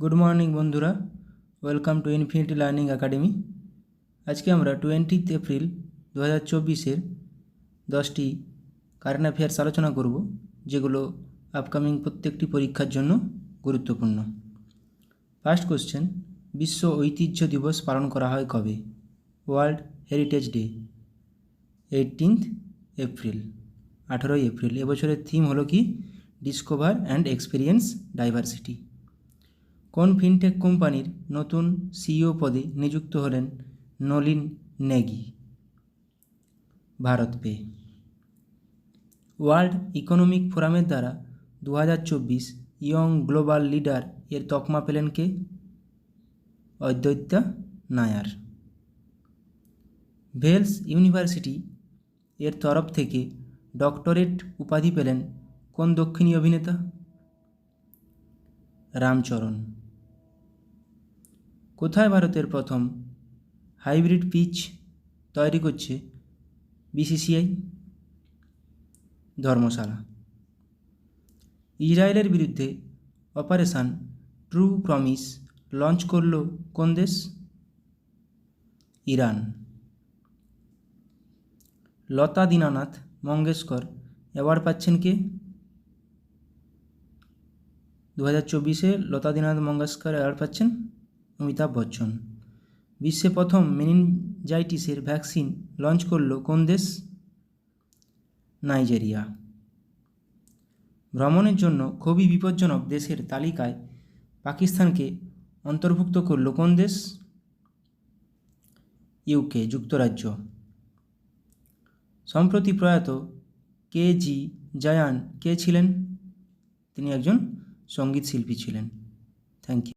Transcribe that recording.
Good morning বন্ধুরা, welcome to infinity learning academy. আজকে আমরা 20 এপ্রিল 2024-এর 10টি কারেন্ট অ্যাফেয়ার্স আলোচনা করব, যেগুলো আপকামিং প্রত্যেকটি পরীক্ষার জন্য গুরুত্বপূর্ণ। ফার্স্ট কোশ্চেন, বিশ্ব ঐতিহ্য দিবস পালন করা হয় কবে? World heritage day 18 April, 18 April. এবছরের থিম হলো কি? Discover and experience diversity. কোন ফিনটেক কোম্পানির নতুন সিইও পদে নিযুক্ত হলেন Nalin Nikki? Bharat pay. World economic ফোরামের দ্বারা 2024 ইয়ং গ্লোবাল লিডার এর তকমা পেলেন কে? অদ্বৈতা নায়ার। ভেলস ইউনিভার্সিটি এর তরফ থেকে ডক্টরেট উপাধি পেলেন কোন দক্ষিণী অভিনেতা? রামচরণ। কোথায় ভারতের প্রথম হাইব্রিড পিচ তৈরি করছে বিসিসিআই? ধর্মশালা। ইসরায়েলের বিরুদ্ধে অপারেশন ট্রু প্রমিস লঞ্চ করল কোন দেশ? ইরান। লতা দীনানাথ মঙ্গেশকর অ্যাওয়ার্ড পাচ্ছেন কে? 2024-এ লতা দীনানাথ মঙ্গেশকর অ্যাওয়ার্ড পাচ্ছেন অমিতাভ বচ্চন। বিশ্বে প্রথম মেনিনজাইটিসের ভ্যাকসিন লঞ্চ করল কোন দেশ? নাইজেরিয়া। ভ্রমণের জন্য খুবই বিপজ্জনক দেশের তালিকায় পাকিস্তানকে অন্তর্ভুক্ত করল কোন দেশ? ইউকে, যুক্তরাজ্য। সম্প্রতি প্রয়াত কে.জি. জায়ান কে ছিলেন? তিনি একজন সঙ্গীত শিল্পী ছিলেন। Thank you.